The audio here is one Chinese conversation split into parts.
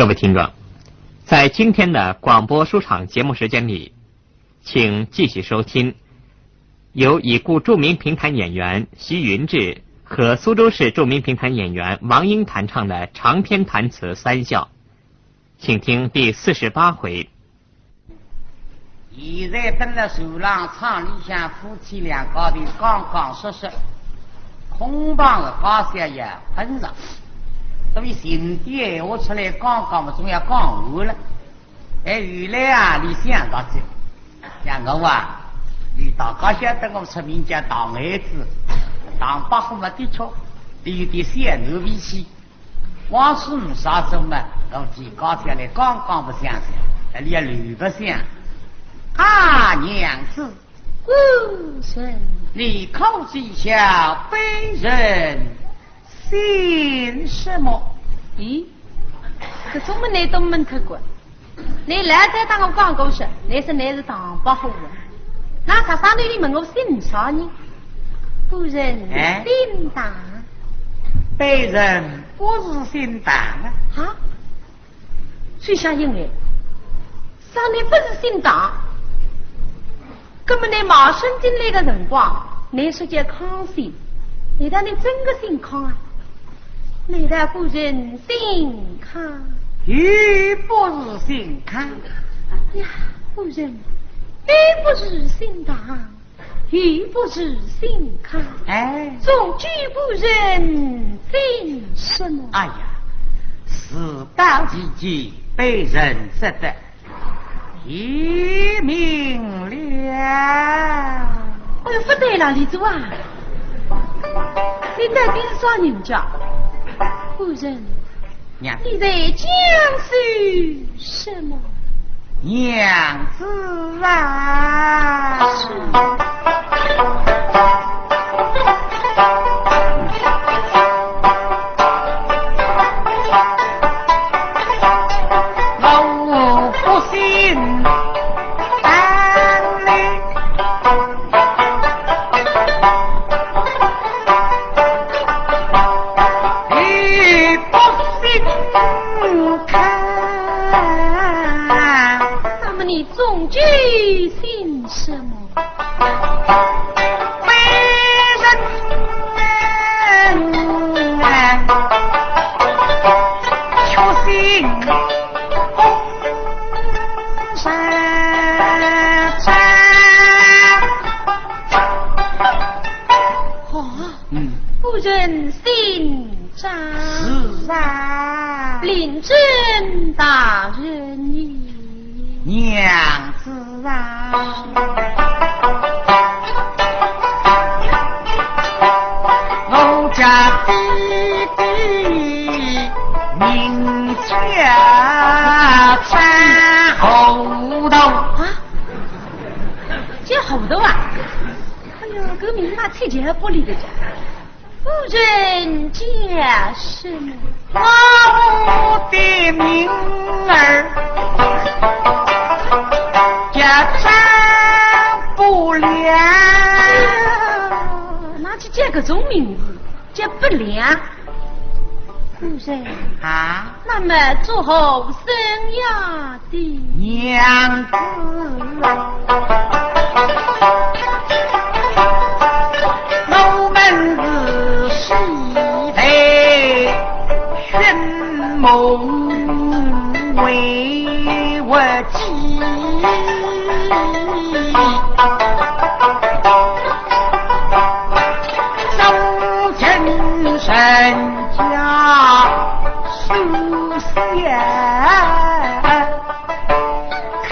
各位听众，在今天的广播书场节目时间里，请继续收听由已故著名评弹演员徐云志和苏州市著名评弹演员王英弹唱的长篇弹词三笑，请听第48回。现在登了树浪厂里向夫妻俩搞的刚刚实实，空房的高些也很少，所以新的我出来刚刚嘛总要讲完了。原来啊你想到这像我啊你大家晓得我出名叫当儿子当八户嘛的确你有点显露脾气，往事唔啥子嘛我提高下来刚刚不想想，你也捋不想啊娘子孤身你口技下被人信什么？咦，可怎么你都没看过？你来在当我讲故事，你是你是当保护的，那他上头你问我姓啥呢？夫人姓党，被人不是姓党啊？谁相信你？上头不是姓党，那么你马上进来的辰光，你是叫康熙，你当你真个姓康啊？你的夫人姓康。你不是姓康呀，夫人，你不是姓党，你不是姓康，总居夫人姓什么？哎呀，事到如今被人识得，已明了。哎呦，不对了，李祖啊，你到底是啥人家？夫人。你在江苏什么？娘子啊！我不信当你，你不信看。那么你总居姓什么？为人确信公山山。夫人姓张。是啊，领真大人你。娘子啊，我家弟弟名叫张后头啊，叫后头啊！哎呦，这名马太监不理得家。夫人叫什么？我的名儿叫张不良。哪去叫个种名字？叫不良。夫人啊，那么做后生涯的娘子我们是西台寻梦为我计，周真身家书写看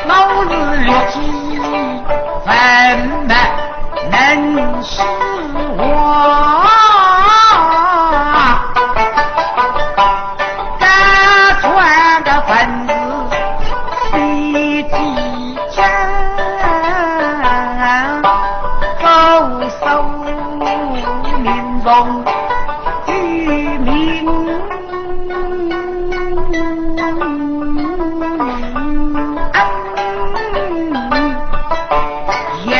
老日六记怎么能是我家传的分子随即将高手民众居民呀，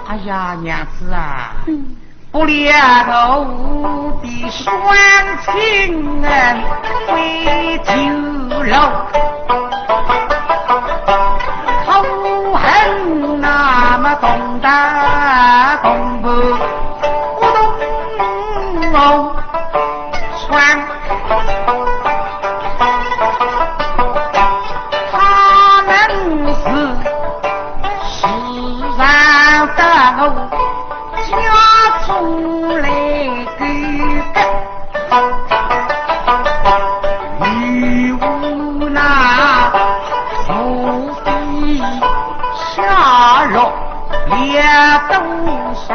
哎呀，娘子啊，不了我的双亲回酒楼，仇恨那么重大恐怖，不懂我穿。他们是世上的我家中来个女巫那无非下落两东山，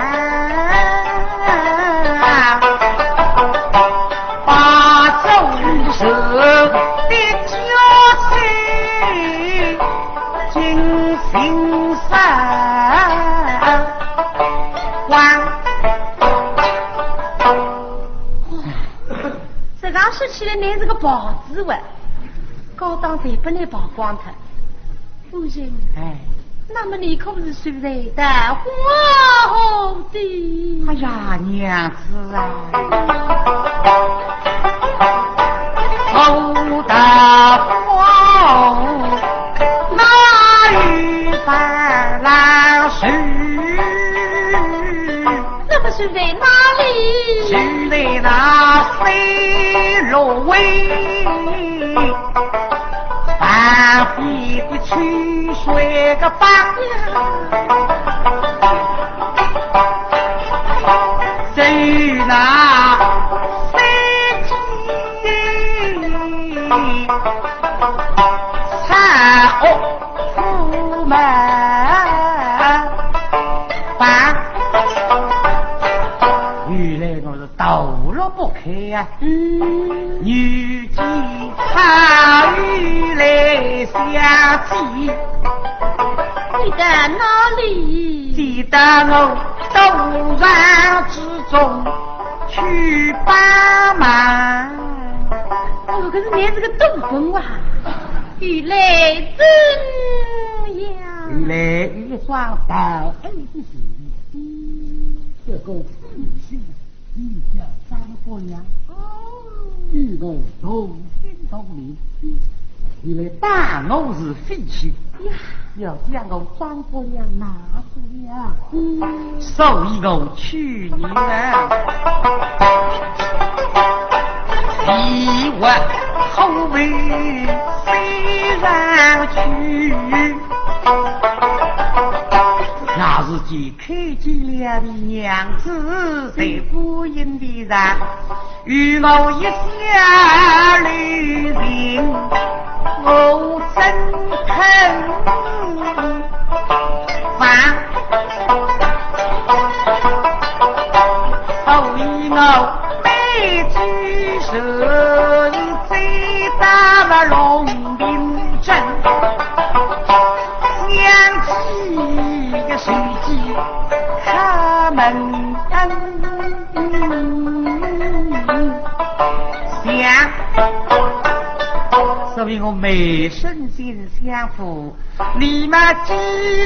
把周手的娇妻进行山这刚说起来，你是个宝子味，高档才不能曝光它。夫人，哎，那么你可不是睡在的花后的？哎呀，娘子啊，后的花那雨翻来时，那么睡在哪里？是在那飞落尾，半飞的曲水个八在那飞机残恶出门把原来我是斗了不开呀，女妓参与来相记，你在哪里？记得我陡然之中去帮忙。哦，可是你这个东风哇，原来怎样？原来一双道恩的手，这个父亲一家三个姑娘，与我同心同力，原来大我是废弃，要将我张姑娘拿回呀，所以我去年一往后尾飞上去，那是既看见了的娘子在孤影的上，与我一下旅行，我真肯放，所以我每举手最大的龙鳞阵，想起个手机开门想，所以我每生心相负，你们几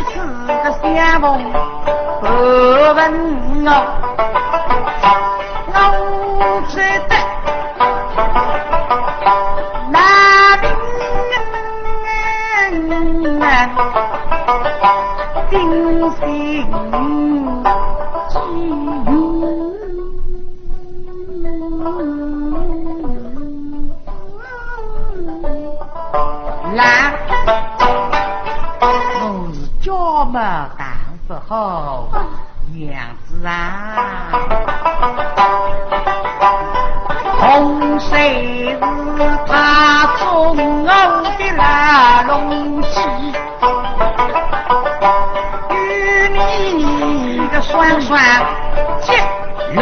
次的相逢不问我知道那定心来，我是家门当不好娘子啊，红谁是他中我的拉拢起，与你个双双结入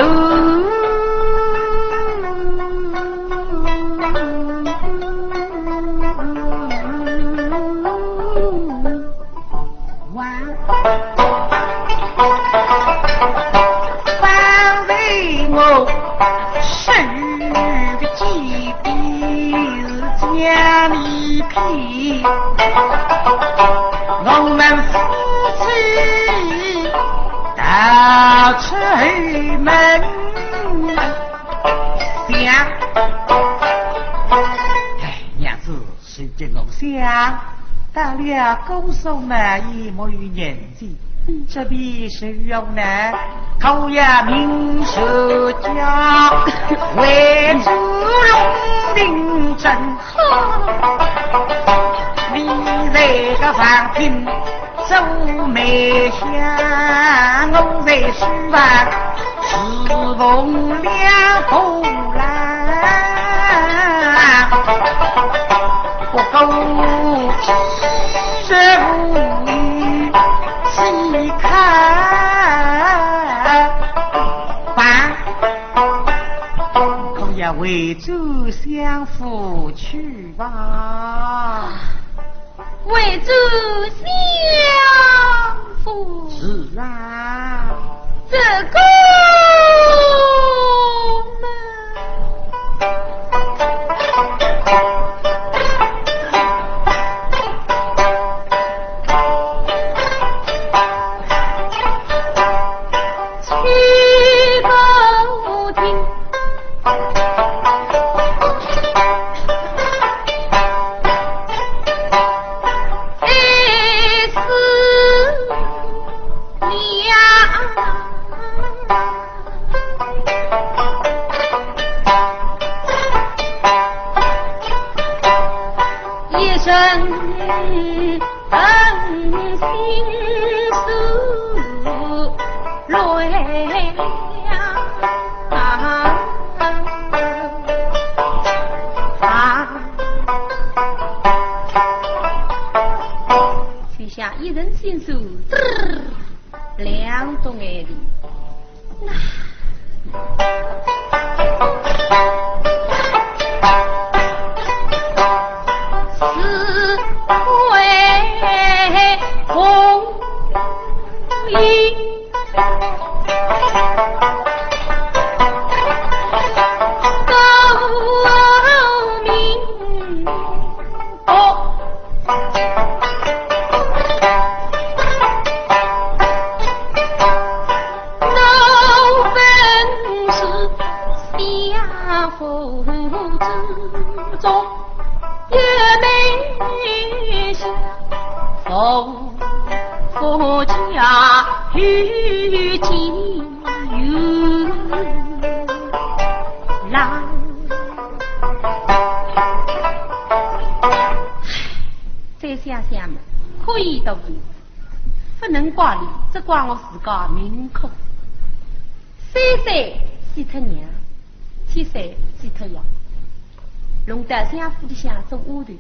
反为我是个疾病家里皮，我们夫妻要出门想，哎，娘子，谁见我想到了高手满意，没有年纪，这必须要呢，口也明手家，为主龙定真，你这个房厅。走梅香，我在书房侍奉两头来，不够这无语细看吧，可要为主相扶去吧。为主相扶，是啊，这个一人心手，两种爱的。是为红衣。佛家遇见有郎，再想想嘛，可以的不能怪你，只怪我自家命苦。3岁死他娘，7岁死他娘，弄得相夫的想做丫头。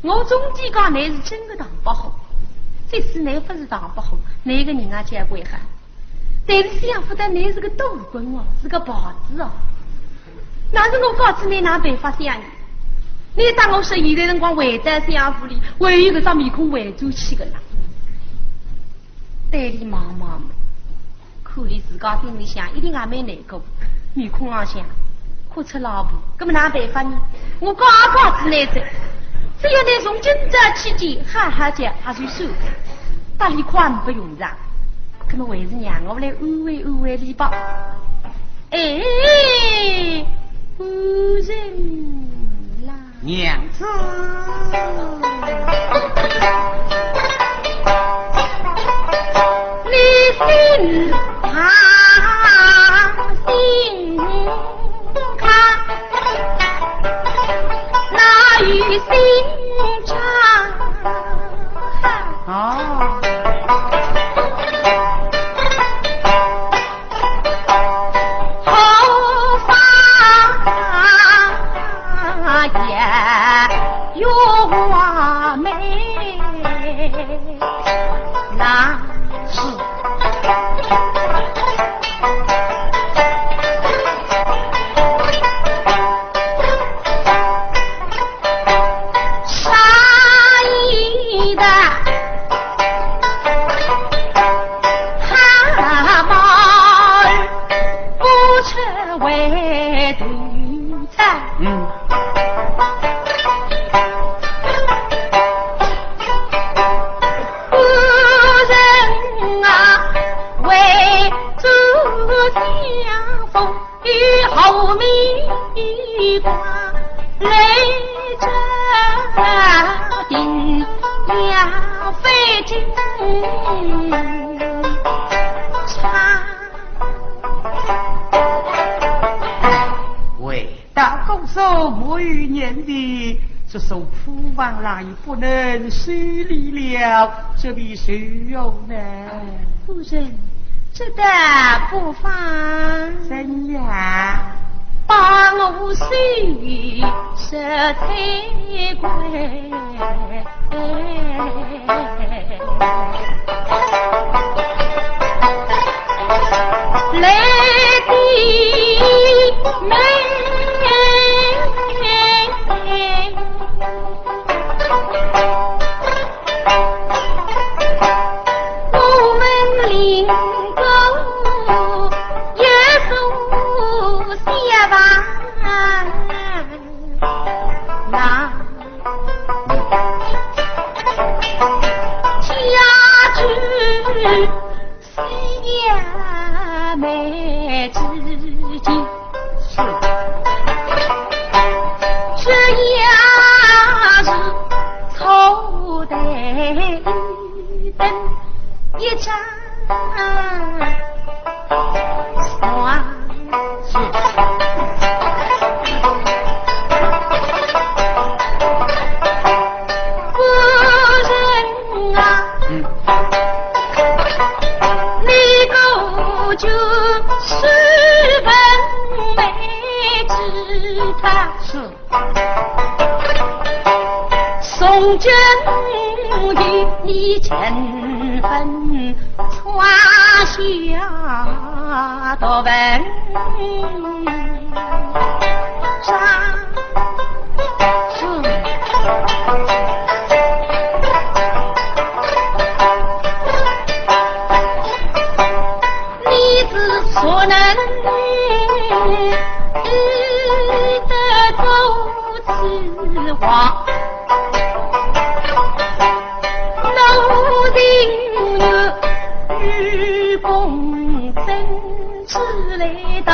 我总计讲你是真的当不好，即使你不是当不好，哪个人啊结归还？但是相夫的你是个斗棍哦，是个宝子哦。那是我告诉你哪办法想你？你当我是现在辰光会在相夫里，唯一个张面孔围住起个啦。对你忙忙，可怜自家心里想，一定还没难过，面孔上想，可出老婆，那么哪办法呢？我告诉你这。只要你从今朝起见，哈哈讲还算收，大礼款不用让，那么还是让我来安慰安慰你吧。哎，夫人啦，娘子，你心旁心看，那与心肠哦，后发也有华美，公手母与年的，这首铺王郎也不能收理了，这里谁有呢？夫人，这的不妨怎样？帮我收拾才归。来的美，我们邻国也住些吧，那家居谁呀美之境，是这呀是凑得一灯一盏双是。夫人啊，你够就是本美之他是宋真与你前分传下的文章你之所能得走此话，奴定与公争之类都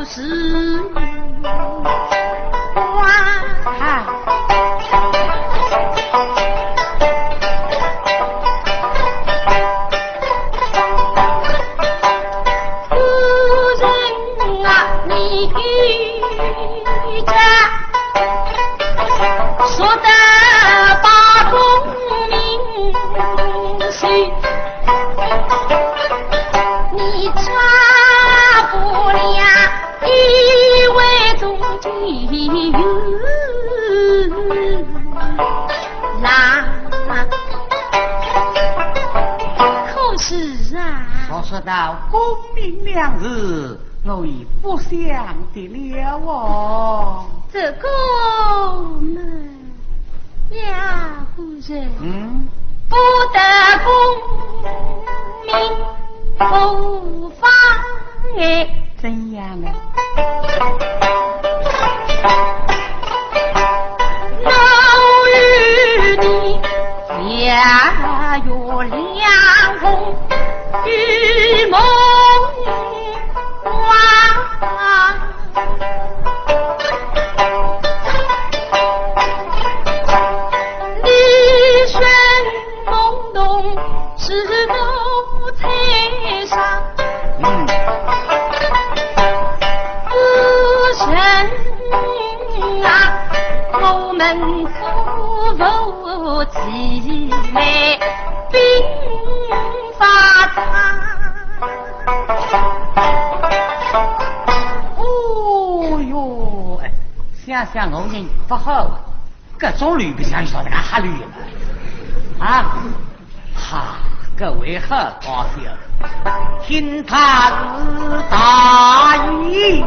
是哇说得把功名谁，你差不了一位中的那可是啊，说到功名两字，我已不想得了哦。这个嘛呀，夫人，不得功名不妨哎，怎样呢？老与你家有两红玉梦花。绿水朦胧，石头彩上。夫人啊，我们夫妇齐来并发财。哦哟，想想我人不好，各种驴不想说这个哈驴了啊！哈，各位好高兴，听他是大义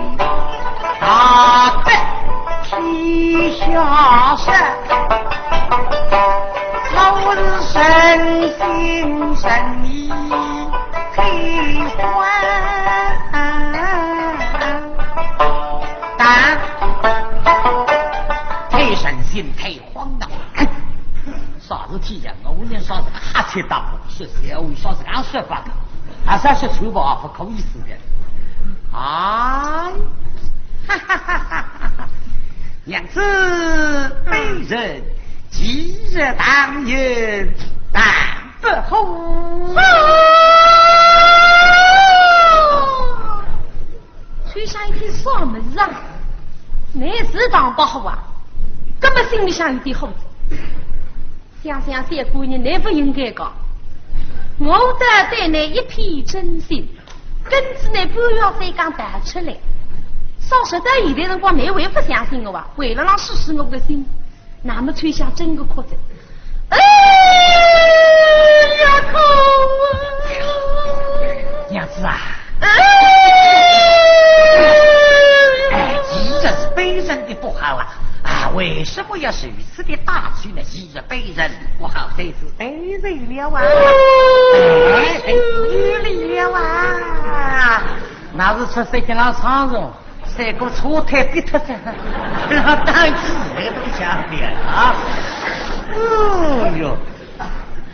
大德天下事，我是神心神意配欢，但太神心太荒唐。啥子体验？我连啥子哈切大不是小，啥子刚说法的，啊，啥是粗暴不可以死的。哎，哈哈哈哈哈！娘子美人，今日当年但不好。吹上一片啥么子啊？那是是当不好啊，根本心里想有点后子。想想这姑娘你不应该讲，我在对你一片真心，根子呢不要再讲带出来。说实在有的辰光你会不相信我吧？为了让试试我的心，那么吹下真个哭着。哎呀，哭啊！娘子啊！哎，急着是被人的不好啊！啊，为什么要如此的大气呢？急着被人不好，这是被人了啊！哎，女了啊！那是出谁跟老长荣，谁个错台逼他噻？老当机那个都想的啊！哦哟！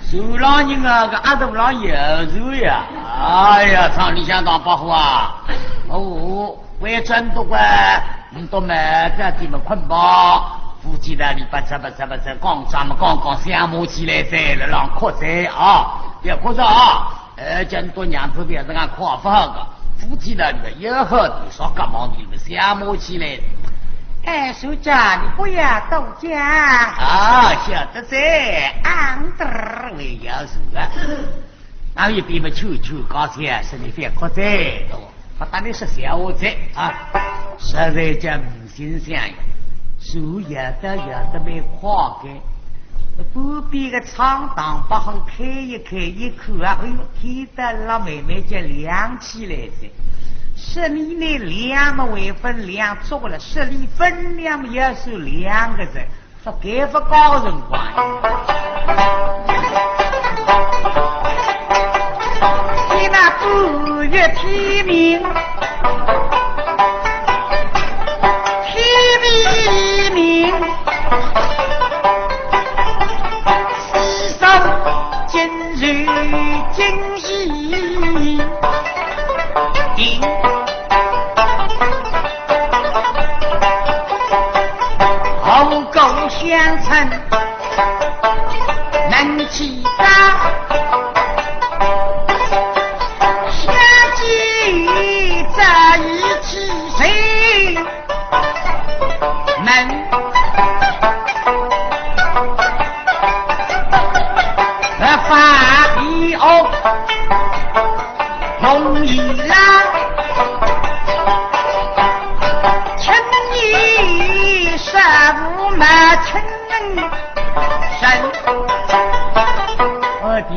手老人啊，个阿斗老有肉呀！哎呀，厂里相当保护啊！哦，为真多怪，都买这地么捆绑，夫妻的里把这刚咱们刚相摸起来在了让扩在啊！别扩着啊！真多娘子别是俺夸不好个，夫妻的里面有好的说干嘛你们相摸起来。哎，首长，你不要多讲啊！晓得噻，俺这儿为要事啊。俺一边么求高兴，是你别哭在，我当你是小子啊，实在讲不欣赏呀。树有的没夸的，不必个厂当把好开一口啊，哎呦，听得老妹妹就亮起来噻。10里内2么为分2做了10里分量也是2个人，说给不高人管。你那不月提名，提名，牺牲今日今夕。后沟相称能起高，下季在一起谁能发比欧容易啦，请你15马请神，我的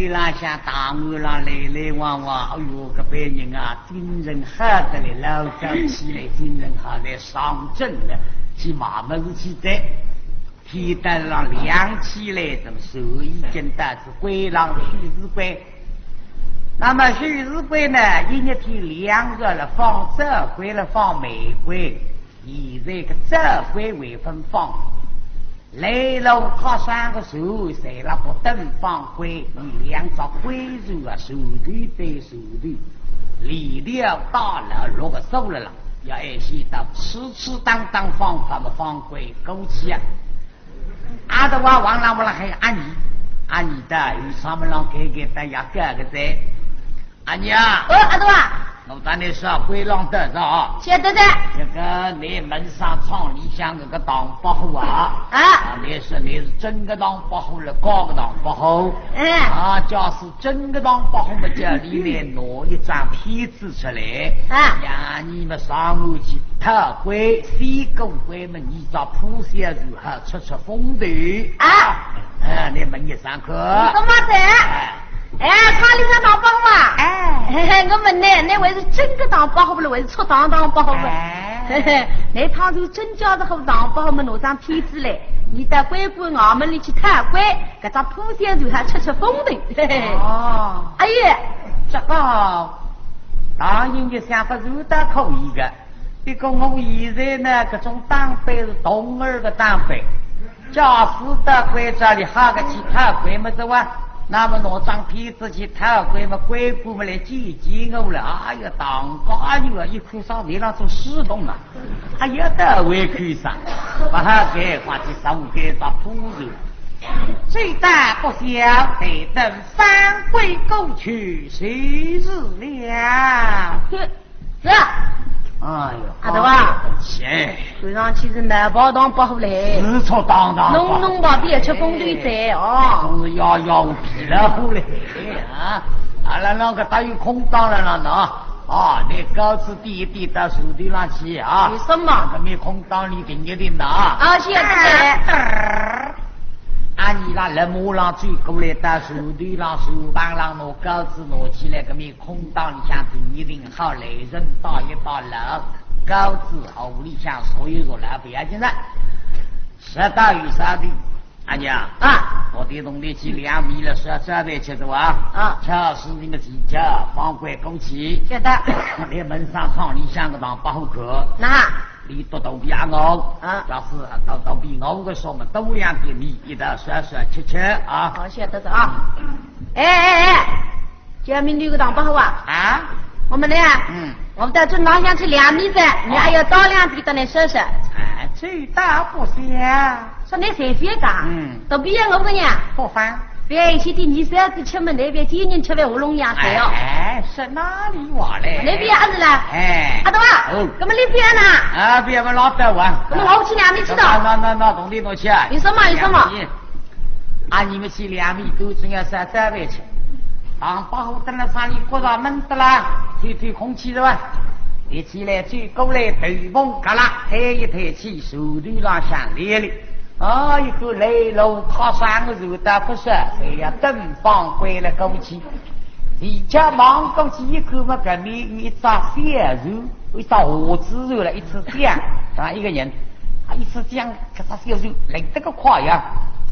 那下大我啦来往，哎呦个别人啊，精神好的嘞，老早起来精神好的上阵了，去马门去的。天灯上亮起来，怎么手已经带是归让许日归。那么许日归呢，一日天2个了放这归了放玫瑰，以这个这归为分放。雷楼靠3个手，谁了不等放归？你2只归入啊，手对对手对，离了大了6个手了，要爱惜到吃当放他们放归枸杞啊。阿德娃王老还有阿姨的与他们让给大家各个在阿姨啊，阿德娃，我当你说归让得着啊，晓得的。这个你门上厂里向这个当保护啊，你是真个当保护了，高个当保护，假是真个当保护嘛，这里面拿一张片子出来，让你们上午去特归西公归们依照铺线如何出风头你们一上课，干嘛的？厂里向当保护啊！我们呢，那还是真个当保护不了，还是错当保护不？那趟就真叫着后当保护们拿张片子来，你到乖乖衙门里去探关，搿张铺线就还出风头。哎呀，这个当然的想法如得可以的。不过我现在呢，这种当辈是同儿的当辈，假使的关这里哈个去探关么子哇？那么拿张片子去探关嘛，乖乖嘛来见我了。哎呀，当家女啊，一看上那那种势动啊，还有的会看上，把它给挂起上给到铺子。最大不小，得等翻归过去，谁日了？是。哎呦，阿头啊，切，看上去是南宝当不好嘞，自错当当，弄弄把别吃风队在哦，总是摇摇皮了后嘞啊！啊，那个他有空档了呢啊！你高子第一滴到树地上去啊！为什么？那没空档你给你的拿。啊，谢谢。啊，你那人木浪追过来到树地上、树帮上拿高子拿起来，个没空档里向第一定好来人到一到楼，高子后里向所有说来不要紧的，十大有啥的。阿娘啊，我得懂得起2米了，说这得吃的哇啊，超市你们几家放归公器，晓得。你门上厂里向个当保护课，那你多都比我啊，要是都比我个说嘛，都2给你一道说吃啊。好，晓得是啊。哎，这名女个当不好啊。啊，我们呢？我们在这哪想吃2米的，你还要倒2滴到那试试。哎，最大不小。说你谁别干？都比我个人不烦。别一起的你嫂子出门那边今年吃饭乌龙羊菜哦。哎，是哪里话嘞？那边儿子了。哎，阿东啊，我们那边呢？啊，别们老得玩。我们好去2米知道？那懂的东西啊。有什么？啊，你们去2米都总要3位去。当保护灯了上里过上门的啦，推空气的吧。一起来追过来头风嘎啦，抬一抬起手头上向来了。啊，一个雷楼靠山个时的不是，哎呀，灯放归了过去。你家忙过去一看嘛，个面一扎鲜肉，一扎鹅子肉了，一次酱啊，一个人，啊，一次酱，这扎鲜肉来得个快呀！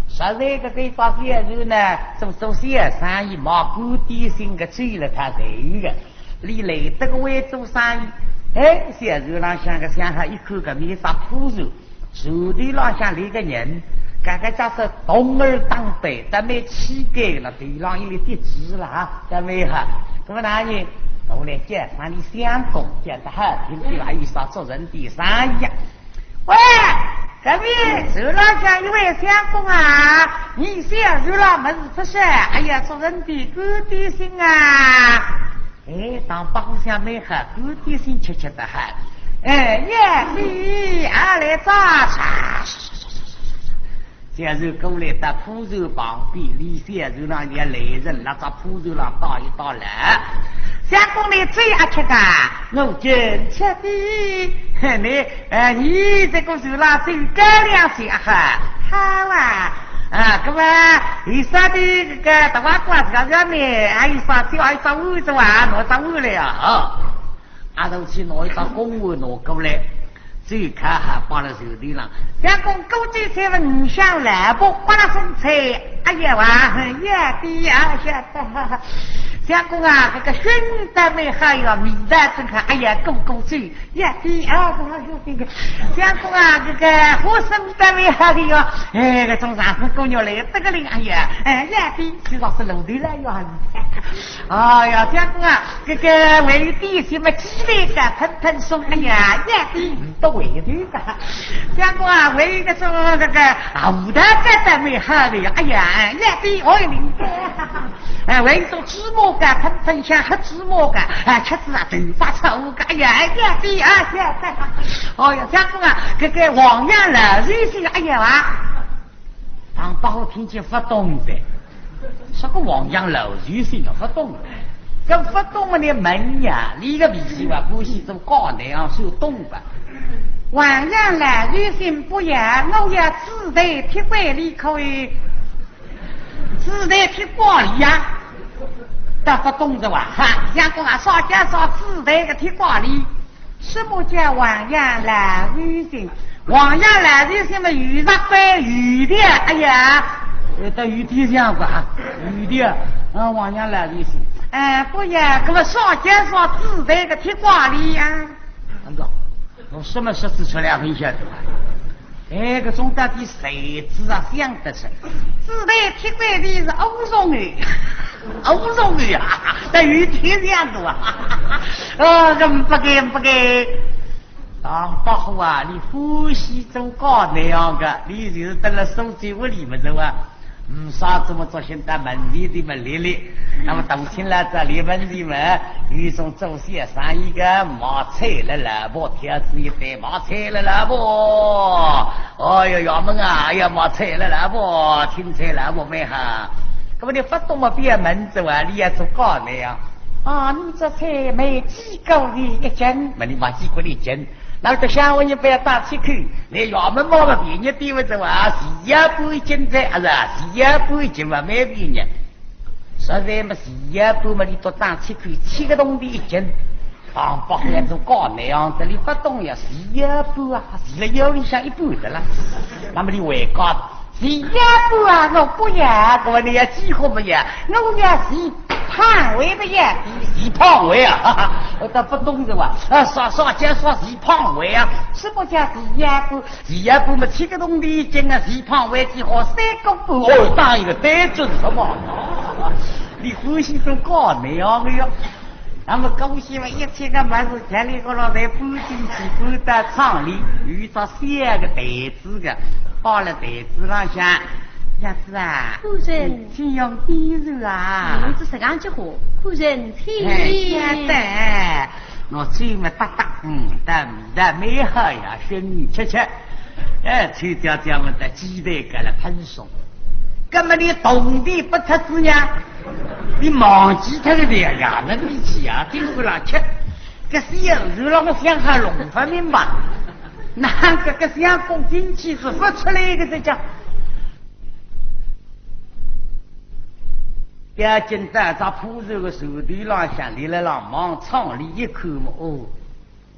实在个这扎鲜肉呢，做些生意嘛，不低心个追了他这个，你来得个为做生意，哎，鲜肉上像个像他一口个面啥铺肉。手里浪向来个人，刚刚假设东儿当北，咱没乞丐了，地上一里跌纸了啊，咱没哈。那么哪里？我来介绍你相公，介绍好听的那一啥做人的生意。喂，这边手浪向一位相公啊，你先入了门不是？哎呀，做人的高低心啊！哎，当包厢没喝高低心吃的哈。哎呀，你来咋啥？这时过来到铺肉旁边，李先生让也来人，那在铺肉上倒一倒了。相公你最爱吃的，我真吃的。你这个肉啦最高粱些哈，好啊。啊，那么你说的这个大瓦瓜子上面还有啥叫还有啥屋子啊？拿啥屋来啊？阿头去拿一张公文拿过来，最看还放在手里了。相公估计才5箱来不把那生菜，哎呀哇，呀的啊晓得。相公啊，这个熏的没还有米的真看，哎呀够醉，呀的啊这个。相公啊，这个火生的没还有，哎个中山姑娘来这个人，哎呀，呀的至少是楼头来哟。哎呀，相公啊，这个为地什么鸡肋个喷松，哎呀，呀的都为的个。相公啊，为一个说这个武大个的没好的，哎呀，呀的我也明白。为一种芝麻个喷像黑芝麻个，吃子啊头发臭个，哎呀，呀的啊，呀的。哎呀，相公啊，这个黄杨了，瑞士，哎呀啊，当把我听见发动的。什么黄杨老瑞士的发动？跟发动嘛的门呀，你个脾气吧，不是做高难啊，受动吧。黄杨来瑞士不一样，我要自带铁拐里可以。自带铁拐里呀，这发动着哇哈！相公啊，少加少自带个铁拐里。什么叫黄杨来瑞士？黄杨来瑞士嘛，鱼上块鱼的，哎呀。到雨天上吧，雨的往上来就是，不呀，那么少减少自带个铁拐里呀。哎呀，我什么时候出来很晓得吧？个中到底谁知道想得出？自带铁拐里是欧荣鱼，欧荣鱼啊，在雨天上的啊。人不该。当保护啊，你呼吸中高那样个，你就是得了手机屋里面的哇。啥子么做现在门里的么列列，那么冬天了这里门里么有种走些上一个马车了了不，天子一对马车了了不，哎呀衙门啊，哎呀马车了了不，停车了不没哈，那么你发动么别门子啊，你也做高那样啊，你这车没几个的一斤，没你买几个的一斤。那个想问你不要打起去，你衙门毛个比你地位着啊，谁也不会进在，啊是，谁也不会进嘛，没比你。实在嘛，谁也不嘛，你都打起去，7个东的一斤，当不然就搞那样子，你不懂呀，谁也不啊，谁了腰里向一半的了，那么你为搞，谁也不啊，我不呀，我你要几何么呀，我呀谁。胖位不也？谁胖位啊？我倒不懂的哇！说讲说谁胖位啊？是不讲谁也不么7个东的一斤啊？谁胖位几好3个不？哦，当一个对准什么？你呼吸都高那样的哟。那么恭喜嘛，一切个么子家里个老在搬进去，搬到厂里，遇到3个袋子的，到了袋子上向。伢子啊，夫人，请用低肉啊！你这是干结活，夫人请。对，我嘴么大大，但味道美好呀，鲜女吃吃。臭掉这么的鸡蛋给了喷松，根本你懂的不出子呀，你忘记他的脸呀，那个力气啊，顶不了吃。这小肉那个想还弄不明白，那个想公进去是不出来的这叫。要紧在咱铺这个手地上向立了浪往厂里一看嘛，哦，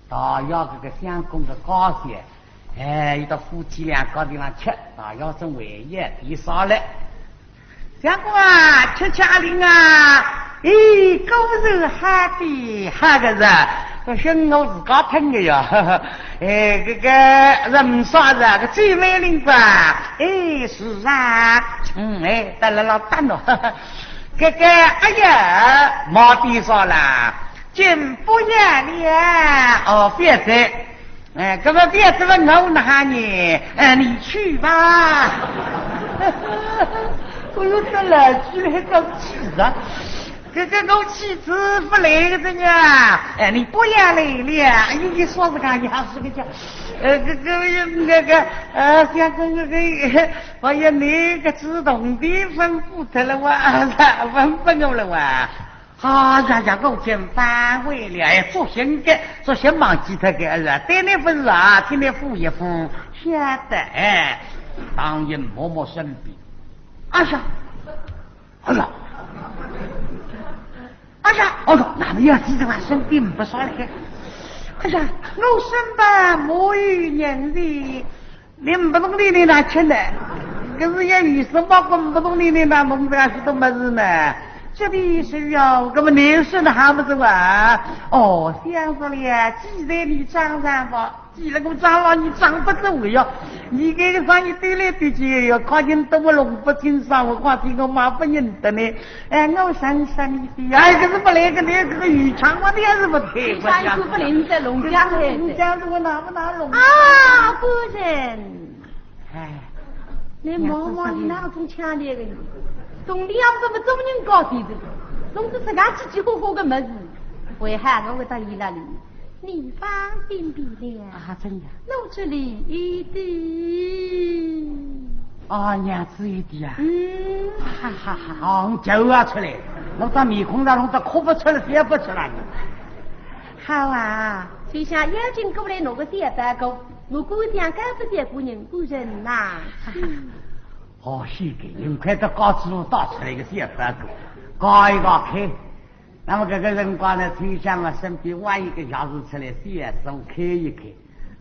大要这个相公的高些，一到夫妻俩高地方吃，大要是为也提上来。相公啊，吃阿玲啊，狗肉哈的哈个人，我说我自家喷的呀，这个人啥子啊，个最美灵吧，是啊，得了老蛋了。这个哎呀，毛地上了，真不要脸哦！别这，这么别这么我拿你，你去吧。我又得了去了个气子，这个我气子不来的这个，你不要来了，你说是干啥是个叫？像我要那个自动的吩咐他了哇，吩咐我了哇。呀，我先返回了，做新的，做先忘记他个是，对你不是啊，听你扶一扶，晓得当然默默生病。哎呀，那么要记得话生病不说了。哎呀，我生吧母语年的，你不懂的你哪去呢？可是也女生包括不懂的你哪弄这些都没事呢。这里是要那么男生的还不是吧？想着了，既然你长上吧，既然我长了，你长不走呀。你这个生意对来对去要靠近多么龙不经商，我话听我妈不认得呢。我san你的，可是不来个那个鱼肠，我的也是不退。山猪不灵在龙江来的。龙江我拿不拿龙？啊，夫人，你忙忙你哪种强烈的你？从两这么中人高低的，弄得自家起起火火的么子，为何我会到你那里？你放心比了啊，真的？我这里一滴。娘子一滴啊！好酒啊出来，弄到面孔上弄到哭不出来，憋不出来。好啊，就像妖精过来弄个小白狗，我姑娘该不接姑人姑人呐。是的，很快到高速路倒出来一个小白狗，搞一搞开。那么这个人光呢，就像我身边挖1个小时出来，小手开一开，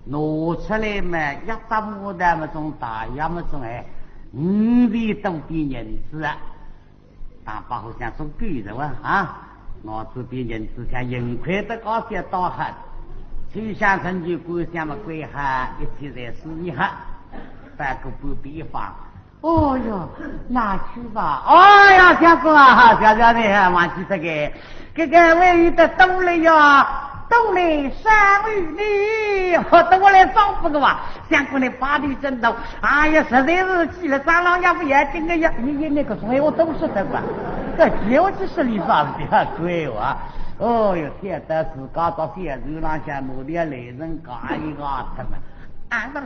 拿出来嘛，一打牡丹么种大要么种500多的银子啊，大把好像做狗的哇拿这边银子像很快的搞些倒下，就像成就故乡嘛归下一起在死你哈，白狗不必放。拿去吧！相公啊，小的忘记这个，这个万一的多了呀，都来上与你，我等我来上不个嘛，想过来把你真到，哎呀，实在是气了，蟑螂也不眼睛个呀，你那个东西我都说得吧，这就就是你啥子的鬼哇！哦哟，天得是搞到些流浪下某点来人搞一个他们，俺们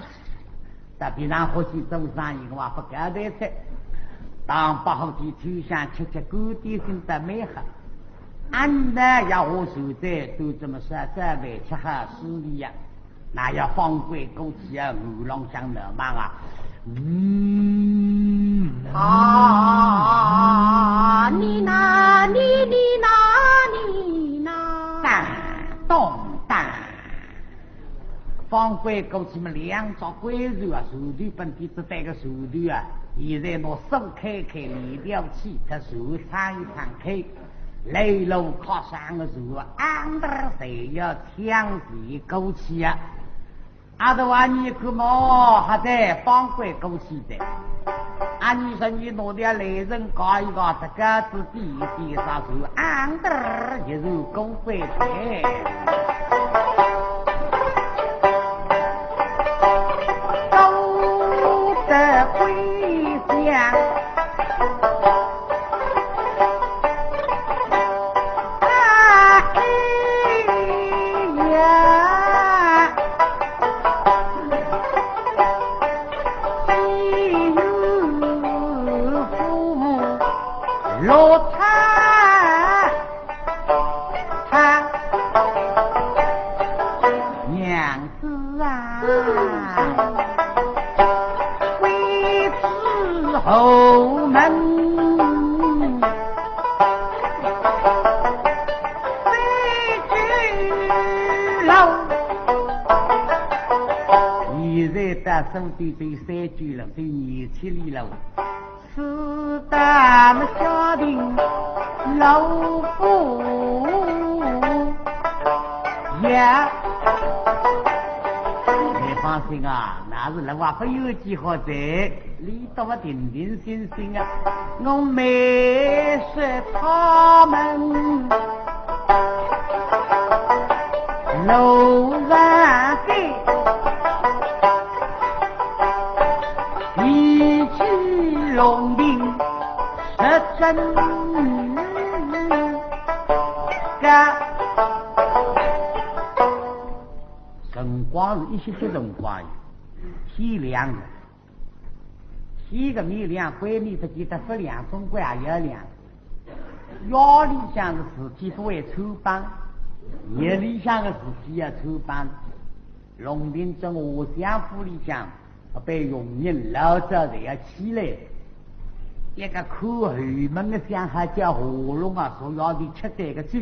在平常或许做生意话不干的菜，当八号的头上吃吃狗地心的美好。俺呢要我守在都这么说在外吃哈势力呀，那要放贵枸杞啊，牛郎香的忙啊，你那当当当，放贵枸杞嘛两招贵肉啊，手头本地只带个手头啊，现在拿手开里表起，他手摊一摊开。雷楼靠山的时候，俺的谁要抢劫枸杞呀？阿德话你看嘛，还在放贵枸杞的。俺你说你拿点来人搞一个这个子地啥时候，俺的也是够贵的。都得归乡。后门飞居楼，现在打手对对三居楼对年轻里楼，四大么家庭老夫也。放心啊，那是人话不有几好在，你到我定定心心啊！我没说他们楼上给一起龙兵是真个。辰光是一些些辰光，天亮了，天个没亮，鬼面不记得是亮，中国也要亮。夜里向的事体都会抽班，夜里向的事体也抽班。龙兵在我乡府里向被佣人老早就要起来，一个看后门的乡还叫河龙啊，说要的吃这个酒。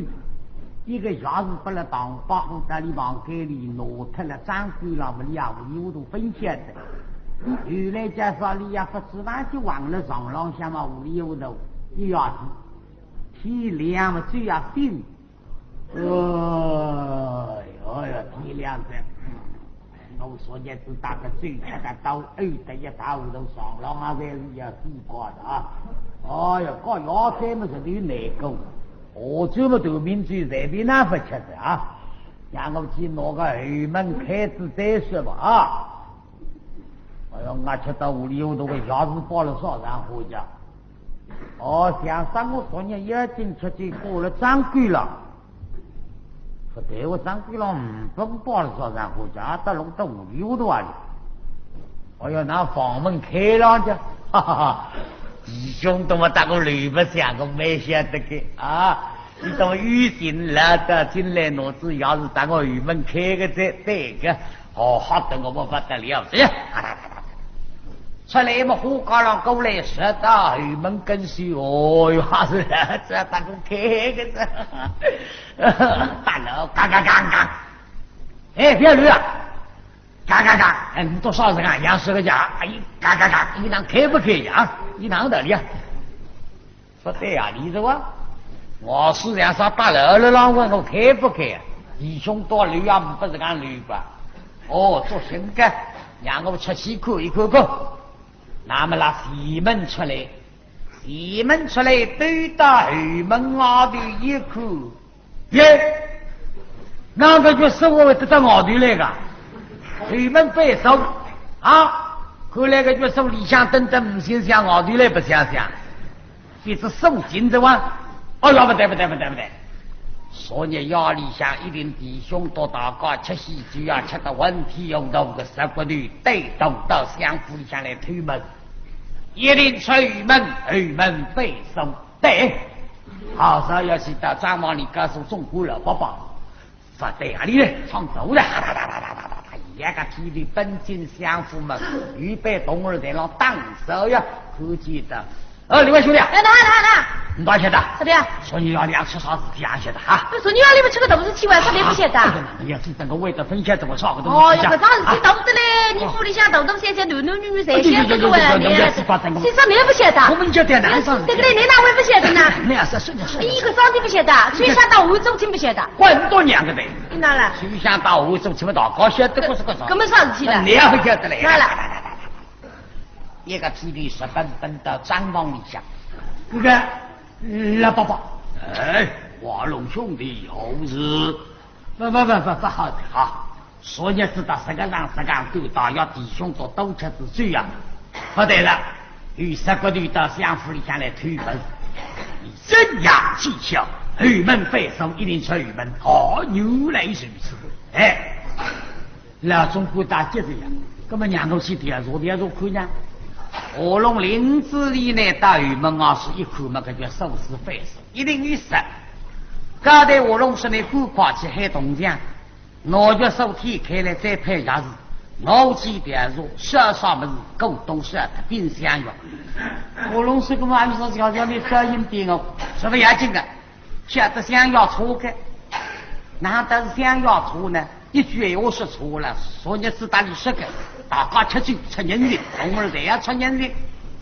一个钥匙把了当保护在里房间里挪脱了，掌柜了们呀，我都分享的。原来介绍里呀，不知那就忘了上浪向嘛，屋里有头一钥匙，天亮嘛就要醒。哎呀，天亮的，我说也是打个嘴，吃个刀，的一大屋头上浪啊，在里呀地瓜的啊。哎呀，搞药材嘛是有难过。我这么多民族随便哪不吃的啊？让我去拿个后门开支再说吧啊！哎呀，我吃到屋里有那个钥匙包了烧然回家。哦，想上我昨天眼睛出去过了掌柜了，不对，我掌柜了不包了烧然回家，到弄到屋里有多少里？哎呀，那房门开了去，哈哈哈！弟兄都么打个雷不响，我没晓得个啊！你到雨醒了的进来，我只要是打我雨门开个这个，好好的我们不得了，是呀！出来嘛，火高浪过来，十到雨门跟随，哦哟，还是这打个开个这，大佬，嘎嘎嘎嘎！哎，别驴啊！嘎嘎嘎！哎，你多少人啊？杨师个家，哎，嘎嘎嘎！你能开不开呀？你哪得了？说对呀，你说我是让啥大佬了让问我开不开啊？弟兄多驴啊，不是干驴吧？哦，做行个，让我吃西苦一口口。那么那西门出来，西门出来对到后门外的一口，耶！那个就生活会得到熬头来个，推门背手啊！看来个就手里想等等，心想熬头来不想想，这是手紧着哇！哦呀，不对，昨日夜里向一定弟兄到大家吃喜酒啊，吃得问题用到个十骨头，带动到相府里向来推门，一定吹门，后门背手对。好时要去到张王里告诉中国了，爸爸，发对哪里呢？唱走了，一个体力奔进相府门，预备冬儿在那当手呀，可记得。另外兄弟，那，你哪晓得？啥的呀？说你要两吃啥子也晓得哈？说你要你们吃个豆子吃完，啥的不晓得？你要是整个味道分享怎么炒个东西？哦哟，这啥子吃豆子嘞？你屋里向豆豆鲜鲜，男女谁先这个玩意？其实你也不晓得。我们就在南上。这个嘞，你哪位不晓得呢？那是是。一个上帝不晓得，水乡到湖中听不晓得。很多两个的。你哪了？水乡到湖中听不到，搞晓得不是个啥？根本啥事体了？你也不晓得嘞。哪了？一个体力十分奔到张王里向。这个老爸爸，华龙兄弟好事，不好的哈。昨日知道10个人10个都到要弟兄做斗车之罪啊！不对了，与10个队到相府里向来推门，真阳气象，后门背手一定出后门，牛来如此。老中国大节这样，那么两个去点做看呢？我龙林子里呢，大雨门啊是一口嘛，个叫收拾费事，一定与实。刚才我龙是呢，赶快去海东江，我就手提开来再配下子，我记点说，小啥么子够懂事的，并相约。我龙是个嘛，你说小小的小音点哦，什么要紧的？晓得想要错的，难道是想要错呢？一句话说错了，所以是打你说个。大家吃酒吃人人，偶尔也要吃人人，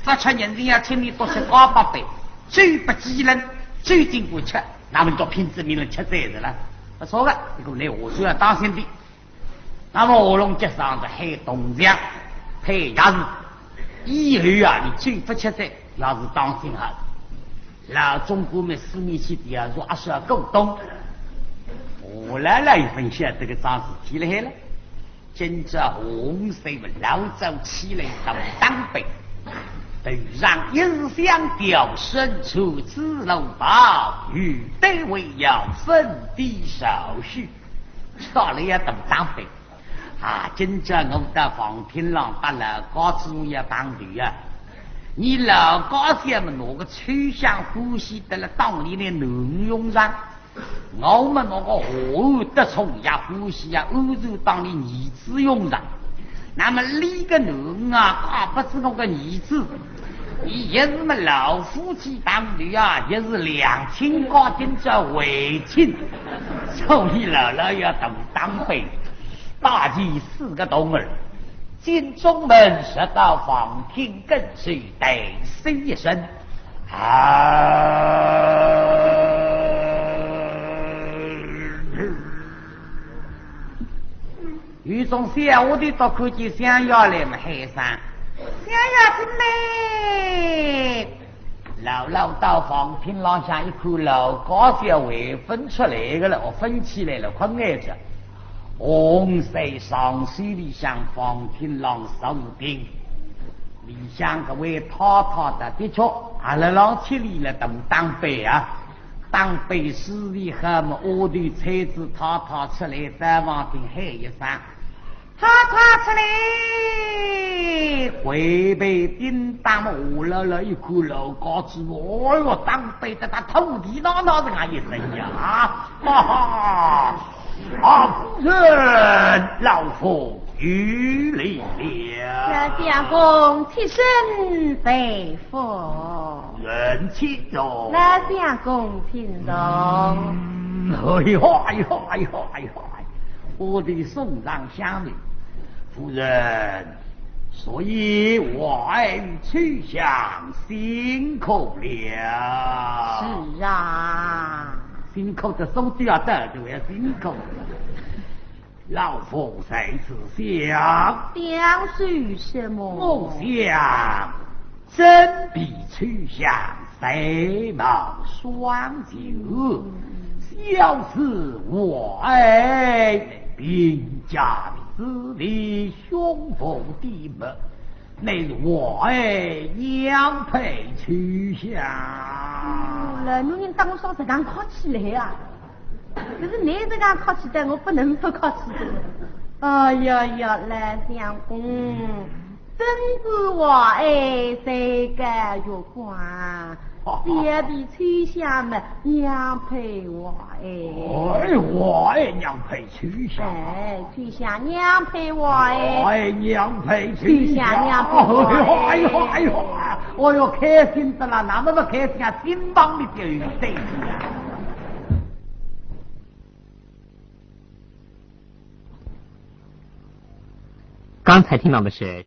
不吃人人要请你多吃800倍，最不忌人，最经过吃，那么多品质名人吃这个了。不错的，这个来我就要当心的。那么我龙街上的海东江配鸭子，以后啊，你最不吃这要是当心哈。老中国们4面去第二说是要够懂，我来一分享这个张事体了了。今朝洪水们老早起来到当北，对让一日相吊身处自楼堡，与对为要分地手续，到了要等当北啊！今朝我到房天郎把老高子也帮队啊！你老高子们拿个抽象呼吸得了当里的能用上。我们那个河的从呀呼吸啊，欧洲当的儿子用上。那么李个人啊，不是那个儿子，也是么老夫妻当的啊，也是两亲高进这为亲，所以姥姥要等当辈，大计4个冬儿，进中门直到房厅跟随得声一声有种小我的到看见想要来嘛海上，想要进来，老老到房厅廊下一看老高小尾分出来个了，我分起来了，快挨着。洪水上水里向房厅廊手顶，里向个位套套的确，阿拉老天里了等当杯啊。当被死里和么我的车子踏踏出来，在房顶喊一声，踏踏出来！回背叮当我了一颗老高子，哦哟，当被的他头地闹的那一声呀！哈哈，夫人，老夫与你了。老相公替身拜佛。人请坐。老相公请坐。哎呦！我的送上香礼，夫人，所以我去向辛苦了。是啊，辛苦的手就要得，就要辛苦。老夫谁知想？想说什么？我想真比去向谁貌双酒，小事我爱兵家之礼，雄风的目，乃是我爱娘配取下。了，侬人当我说这样靠起来啊！可是你这样靠起来，我不能不靠起来。哎呀呀，来相公，真是我爱谁敢有关？爹比崔下嘛，娘配我哎。我爱娘配取下。崔下娘配我我爱娘配取下。崔下娘配我哎呦，开心死了，那么不开心啊，心忙的就有对呀。刚才听到的是